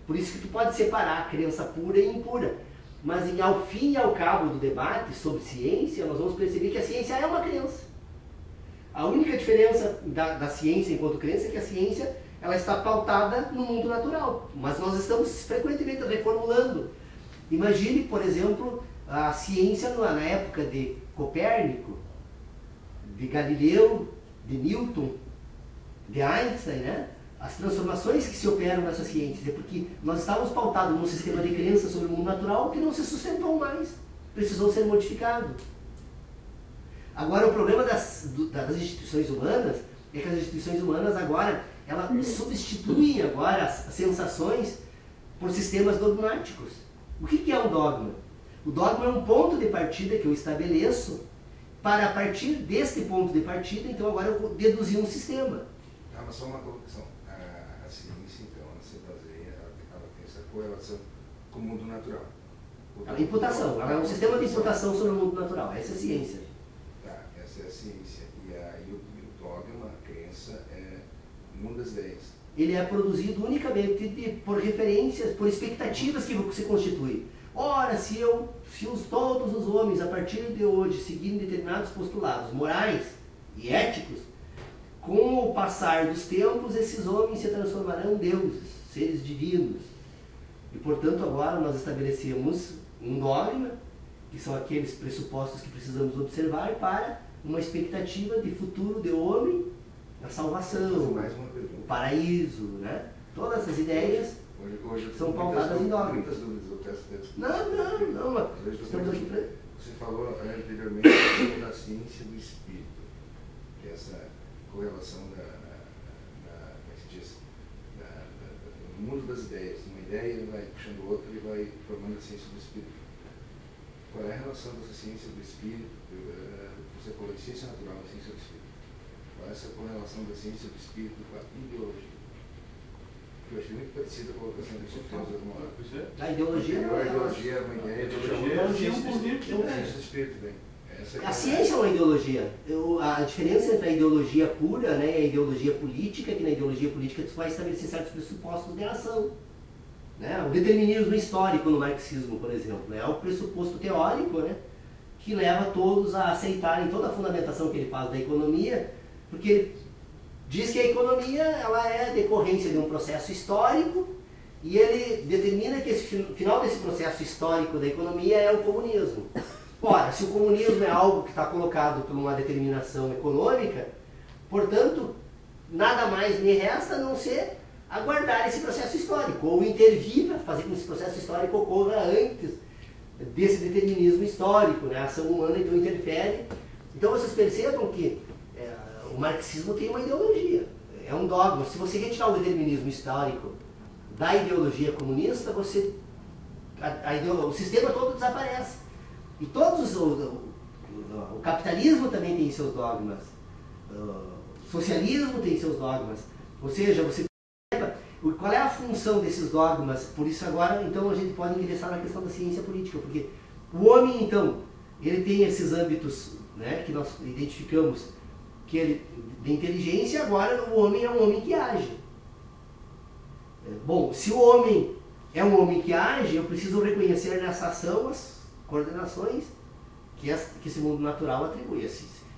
Por isso que tu pode separar a crença pura e impura. Mas ao fim e ao cabo do debate sobre ciência, nós vamos perceber que a ciência é uma crença. A única diferença da ciência enquanto crença é que a ciência ela está pautada no mundo natural. Mas nós estamos frequentemente reformulando. Imagine, por exemplo, a ciência na época de Copérnico, de Galileu, de Newton, de Einstein, né? As transformações que se operam nessa ciência, porque nós estávamos pautados num sistema de crença sobre o mundo natural que não se sustentou mais, precisou ser modificado. Agora, o problema das instituições humanas é que as instituições humanas agora, elas substituem agora as sensações por sistemas dogmáticos. O que é um dogma? O dogma é um ponto de partida que eu estabeleço para, a partir deste ponto de partida, então agora eu vou deduzir um sistema. Mas só uma colocação. A ciência, então, ela se baseia, ela tem essa correlação com o mundo natural. A imputação, ela é um sistema de imputação sobre o mundo natural, essa é a ciência. Tá, essa é a ciência. E aí o dogma, a crença, é o mundo das ideias. Ele é produzido unicamente por referências, por expectativas que se constitui. Ora, todos os homens, a partir de hoje, seguirem determinados postulados morais e éticos, com o passar dos tempos, esses homens se transformarão em deuses, seres divinos. E, portanto, agora nós estabelecemos um dogma, que são aqueles pressupostos que precisamos observar para uma expectativa de futuro de homem, da salvação, o paraíso, né? Todas essas ideias hoje são pautadas em dogma. Muitas dúvidas, eu peço desculpa. Não, estamos aqui para... Você falou anteriormente da ciência do espírito, que é essa correlação no mundo das ideias. Uma ideia vai puxando outra e vai formando a ciência do espírito. Qual é a relação dessa ciência do espírito? Você falou de ciência natural e ciência do espírito. Qual é essa correlação da ciência do espírito com a ideologia? Eu achei muito parecida com a colocação do Sofia. A ideologia é uma ideia. A ideologia é um conjunto de ideias. Ciência do espírito, bem. A ciência é uma ideologia. A diferença entre a ideologia pura, né, e a ideologia política, que na ideologia política tu vai estabelecer certos pressupostos de ação. Né? O determinismo histórico no marxismo, por exemplo, né, é o pressuposto teórico, né, que leva todos a aceitarem toda a fundamentação que ele faz da economia, porque ele diz que a economia ela é decorrência de um processo histórico e ele determina que esse final desse processo histórico da economia é o comunismo. Ora, se o comunismo é algo que está colocado por uma determinação econômica, portanto, nada mais me resta a não ser aguardar esse processo histórico, ou intervir para fazer com que esse processo histórico ocorra antes desse determinismo histórico, né? A ação humana então interfere. Então vocês percebam que o marxismo tem uma ideologia, é um dogma. Se você retirar o determinismo histórico da ideologia comunista, o sistema todo desaparece. E o capitalismo também tem seus dogmas, o socialismo tem seus dogmas. Ou seja, você perceba qual é a função desses dogmas. Por isso agora, então, a gente pode ingressar na questão da ciência política, porque o homem, então, ele tem esses âmbitos, né, que nós identificamos que ele de inteligência. Agora o homem é um homem que age. Bom, se o homem é um homem que age, eu preciso reconhecer nessa ação as coordenações que esse mundo natural atribui.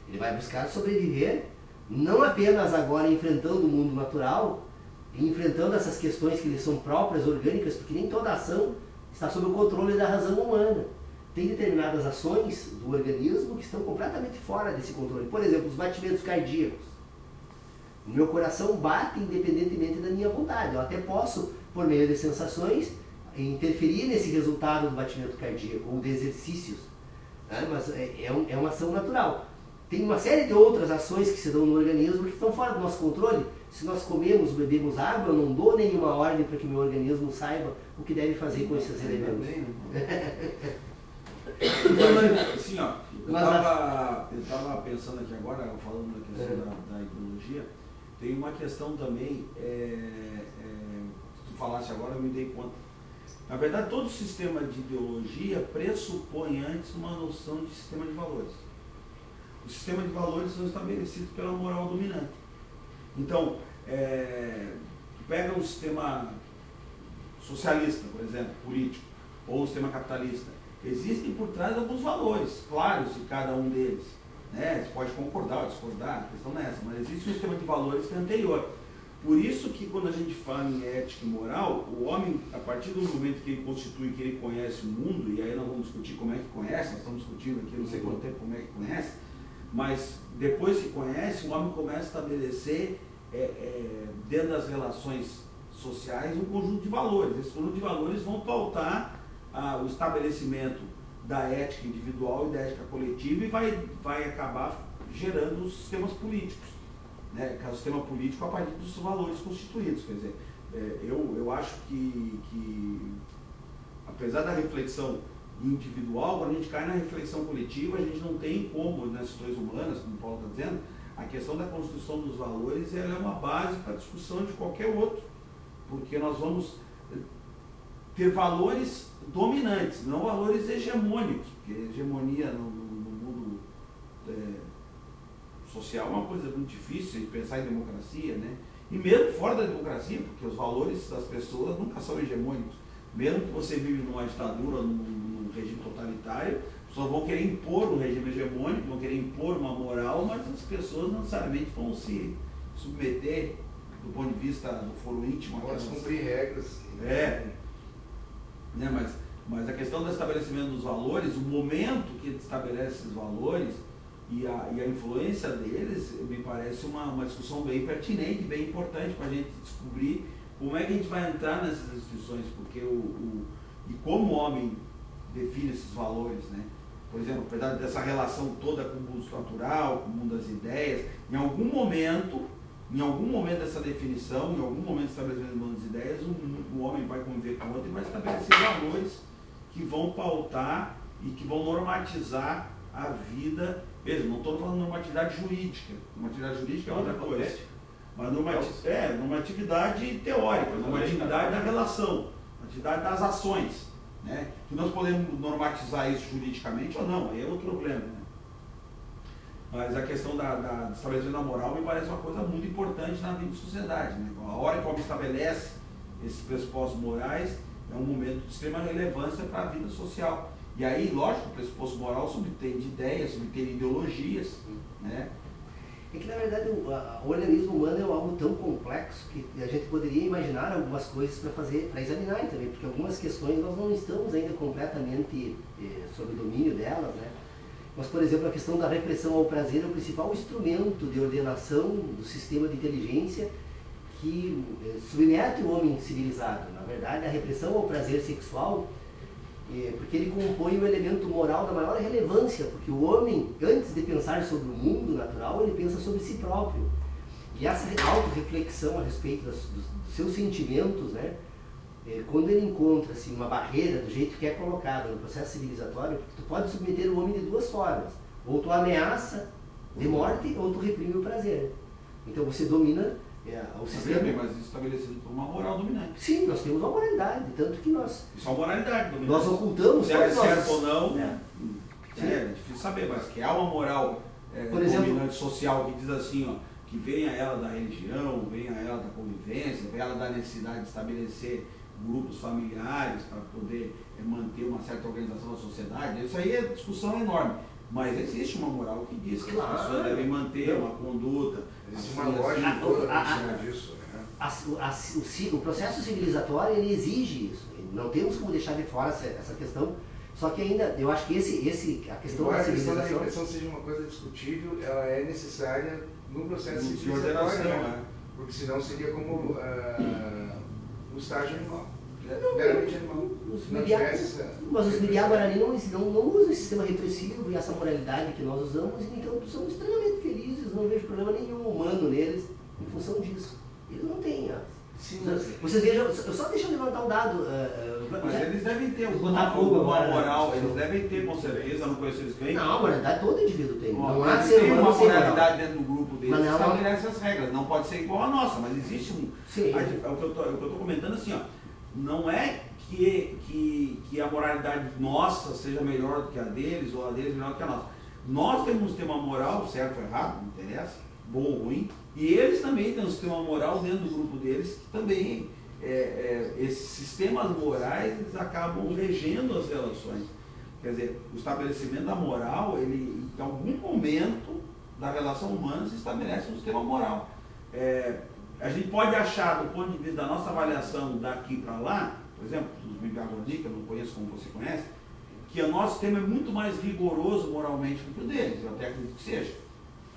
Ele vai buscar sobreviver, não apenas agora enfrentando o mundo natural, e enfrentando essas questões que lhe são próprias, orgânicas, porque nem toda ação está sob o controle da razão humana. Tem determinadas ações do organismo que estão completamente fora desse controle. Por exemplo, os batimentos cardíacos. O meu coração bate independentemente da minha vontade. Eu até posso, por meio de sensações, interferir nesse resultado do batimento cardíaco ou de exercícios, né? Mas é uma ação natural. Tem uma série de outras ações que se dão no organismo que estão fora do nosso controle. Se nós comemos, bebemos água, eu não dou nenhuma ordem para que meu organismo saiba o que deve fazer com esses elementos. Assim, ó, eu estava pensando aqui agora, falando da questão da ideologia, tem uma questão também, se tu falasse agora eu me dei conta. Na verdade, todo sistema de ideologia pressupõe antes uma noção de sistema de valores. Os sistemas de valores são estabelecidos pela moral dominante. Então, pega um sistema socialista, por exemplo, político, ou um sistema capitalista. Existem por trás alguns valores claros de cada um deles. Né? Você pode concordar ou discordar, a questão não é essa, mas existe um sistema de valores que é anterior. Por isso que quando a gente fala em ética e moral, o homem, a partir do momento que ele constitui, que ele conhece o mundo, e aí nós vamos discutir como é que conhece, nós estamos discutindo aqui não sei quanto tempo como é que conhece, mas depois que conhece, o homem começa a estabelecer, dentro das relações sociais, um conjunto de valores. Esses conjunto de valores vão pautar o estabelecimento da ética individual e da ética coletiva e vai acabar gerando os sistemas políticos, né? Que é o sistema político a partir dos valores constituídos. Quer dizer, eu acho que apesar da reflexão individual, quando a gente cai na reflexão coletiva, a gente não tem como, nas questões humanas, como o Paulo está dizendo, a questão da construção dos valores ela é uma base para a discussão de qualquer outro, porque nós vamos ter valores dominantes, não valores hegemônicos, porque hegemonia no mundo social é uma coisa muito difícil de pensar em democracia, né? E mesmo fora da democracia, porque os valores das pessoas nunca são hegemônicos. Mesmo que você vive numa ditadura, num regime totalitário, as pessoas vão querer impor um regime hegemônico, vão querer impor uma moral, mas as pessoas não necessariamente vão se submeter do ponto de vista do foro íntimo. Elas cumprir regras. Né, mas a questão do estabelecimento dos valores, o momento que estabelece esses valores e a influência deles, me parece uma discussão bem pertinente, bem importante para a gente descobrir como é que a gente vai entrar nessas instituições, porque e como o homem define esses valores, né? Por exemplo, apesar dessa relação toda com o mundo natural, com o mundo das ideias, em algum momento dessa definição, em algum momento do estabelecimento do mundo das ideias, o homem vai conviver com o outro e vai estabelecer valores que vão pautar e que vão normatizar a vida. Veja, não estou falando de normatividade jurídica. Normatividade jurídica é outra coisa. Mas normatividade teórica, normatividade da relação, normatividade das ações. Né? Que nós podemos normatizar isso juridicamente ou não, aí é outro problema. Né? Mas a questão do estabelecimento da moral me parece uma coisa muito importante na vida de sociedade. Né? A hora que o homem estabelece esses pressupostos morais é um momento de extrema relevância para a vida social. E aí, lógico, o pressuposto moral subtende ideias, subtende ideologias. Né? É que, na verdade, o organismo humano é algo tão complexo que a gente poderia imaginar algumas coisas para examinar também, porque algumas questões nós não estamos ainda completamente sob o domínio delas, né? Mas, por exemplo, a questão da repressão ao prazer é o principal instrumento de ordenação do sistema de inteligência que submete o homem civilizado. Na verdade, a repressão ao prazer sexual, porque ele compõe o elemento moral da maior relevância, porque o homem, antes de pensar sobre o mundo natural, ele pensa sobre si próprio. E essa autorreflexão a respeito dos seus sentimentos, né, quando ele encontra-se uma barreira do jeito que é colocada no processo civilizatório, tu pode submeter o homem de duas formas. Ou tu ameaça de morte, ou tu reprime o prazer. Então você domina o sistema. Mas isso estabelecido por uma moral dominante. Sim, nós temos uma moralidade, tanto que nós... Isso é uma moralidade dominante. Nós ocultamos... Se é certo ou não, é difícil saber, mas que há uma moral dominante social que diz assim, ó, que venha ela da religião, venha ela da convivência, venha ela da necessidade de estabelecer grupos familiares para poder manter uma certa organização da sociedade, isso aí é discussão enorme. Mas existe uma moral que diz que as pessoas devem manter uma conduta. Existe uma lógica toda em cima disso. Né? O processo civilizatório ele exige isso. Não temos como deixar de fora essa questão. Só que ainda, eu acho que a questão Embora da a questão da civilização... repressão seja uma coisa discutível, ela é necessária no processo de civilizatório, ordenação, né? Porque senão seria como um estágio animal. Meramente animal. Mas os Miriá Guarani não usam esse sistema repressivo e essa moralidade que nós usamos, então somos extremamente felizes, não vejo problema nenhum humano neles em função disso. Eles não têm. Vocês vejam, eu só deixa eu levantar um dado. Mas eles devem ter uma moral, eles devem ter, com certeza, não conheço eles bem. Não, a moralidade todo indivíduo tem. Não há ser humano uma moralidade dentro do grupo deles que estabelece as regras. Não pode ser igual a nossa, mas existe um. Sim. O que eu estou comentando assim, ó, não é que a moralidade nossa seja melhor do que a deles, ou a deles melhor do que a nossa. Nós temos um sistema moral, certo ou errado, não interessa, bom ou ruim, e eles também têm um sistema moral dentro do grupo deles, que também, esses sistemas morais, eles acabam regendo as relações. Quer dizer, o estabelecimento da moral, ele, em algum momento da relação humana, se estabelece um sistema moral. A gente pode achar, do ponto de vista da nossa avaliação daqui para lá, por exemplo, dos Miriá Guarani, que eu não conheço como você conhece, que o nosso sistema é muito mais rigoroso moralmente do que o deles, eu até acredito que seja.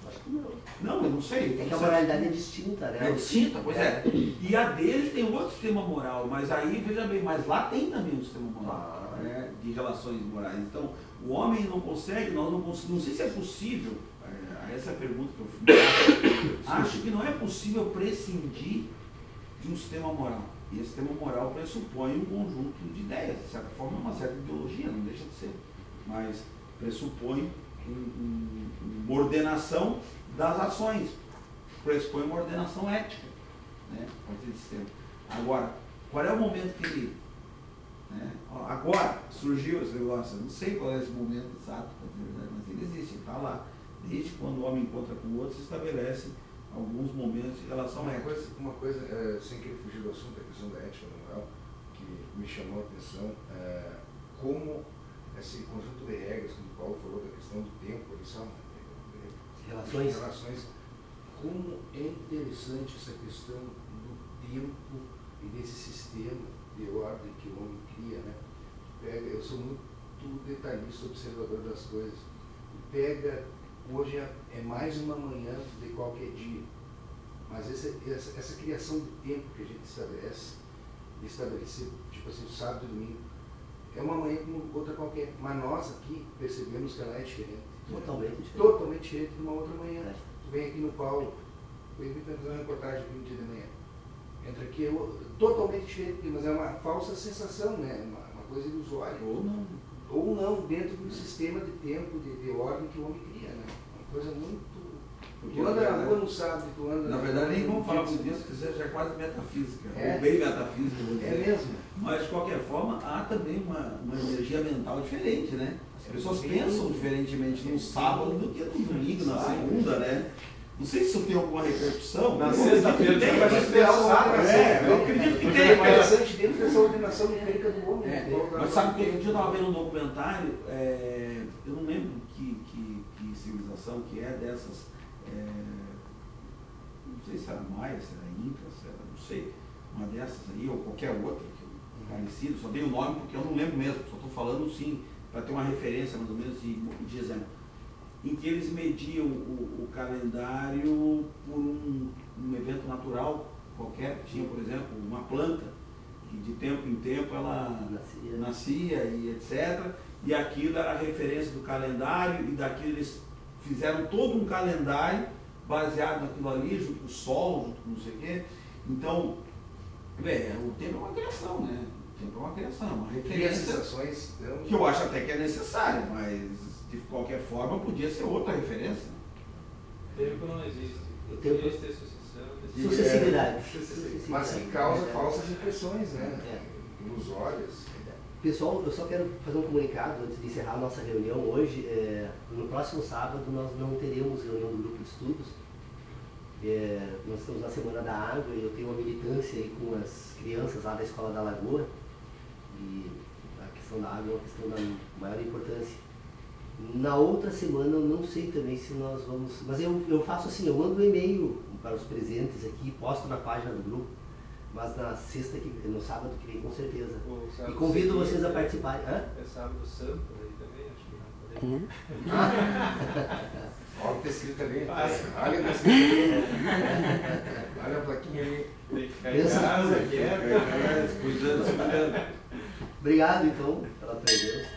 Acho que não. Não, eu não sei. É que a moralidade é distinta, né? É distinta, pois é. E a deles tem outro sistema moral, mas aí, veja bem, mas lá tem também um sistema moral, né, de relações morais. Então, o homem não consegue, nós não conseguimos, não sei se é possível, essa é a pergunta que eu fiz. Acho que não é possível prescindir de um sistema moral. E esse sistema moral pressupõe um conjunto de ideias, de certa forma, uma certa ideologia, não deixa de ser, mas pressupõe uma ordenação das ações, pressupõe uma ordenação ética, né, a partir desse sistema. Agora, qual é o momento que ele... Né, agora surgiu esse negócio, eu não sei qual é esse momento exato, mas ele existe, ele está lá. Desde quando o homem encontra com o outro, se estabelece alguns momentos em relação a ética. Uma coisa sem querer fugir do assunto, a questão da ética, da moral, que que me chamou a atenção, como esse conjunto de regras, como o Paulo falou, da questão do tempo, relações, como é interessante essa questão do tempo e desse sistema de ordem que o homem cria, né? Eu sou muito detalhista, observador das coisas. Hoje é mais uma manhã de qualquer dia, mas essa criação de tempo que a gente estabelecer, tipo assim, sábado e domingo, é uma manhã como outra qualquer, mas nós aqui percebemos que ela é diferente. Totalmente diferente de uma outra manhã. Tu vem aqui no Paulo, eu vim fazer uma reportagem aqui no dia de manhã. Entra aqui, totalmente diferente, mas é uma falsa sensação, né? Uma coisa ilusória. Ou não, dentro do sistema de tempo, de ordem que o homem cria, né? Uma coisa muito... Tu anda na rua no sábado, tu anda... Na verdade, nem vamos falar por isso, que seja quase metafísica, ou bem metafísica, vou dizer. É mesmo. Mas, de qualquer forma, há também uma energia mental diferente, né? As pessoas pensam diferentemente no sábado do que no domingo, na segunda, né? Não sei se isso tem alguma repercussão. Na sexta-feira tem, mas esperar o sábado. Eu acredito que tem. Mas interessante dentro dessa ordenação numérica do homem. Mas sabe que um dia eu estava vendo um documentário, eu não lembro que civilização que é dessas, não sei se era Maia, se era Inca, se era, não sei, uma dessas aí, ou qualquer outra, parecido, só dei o nome porque eu não lembro mesmo, só estou falando sim, para ter uma referência mais ou menos de exemplo, em que eles mediam o calendário por um evento natural qualquer, tinha, por exemplo, uma planta, que de tempo em tempo ela nascia e etc. E aquilo era a referência do calendário, e daquilo eles fizeram todo um calendário baseado naquilo ali, junto com o sol, junto com não sei o quê. Então, o tempo é uma criação, né? O tempo é uma criação, uma referência que eu acho até que é necessária, mas de qualquer forma podia ser outra referência. Tempo não existe. O tempo Existe ter sucessão, sucessividade. Mas que causa falsas impressões, né? Ilusórias. Pessoal, eu só quero fazer um comunicado antes de encerrar a nossa reunião hoje. No próximo sábado nós não teremos reunião do grupo de estudos. Nós estamos na Semana da Água e eu tenho uma militância aí com as crianças lá da Escola da Lagoa. E a questão da água é uma questão da maior importância. Na outra semana eu não sei também se nós vamos... Mas eu faço assim, eu mando um e-mail para os presentes aqui, posto na página do grupo. Mas na sexta, no sábado que vem, com certeza. E convido vocês a participarem. É sábado santo, aí também, acho que não poderia. Olha o que está escrito ali. Olha o que está escrito ali. Olha a plaquinha ali. Tem que ficar em casa, quieto. Cuidando. Obrigado, então, pela presença.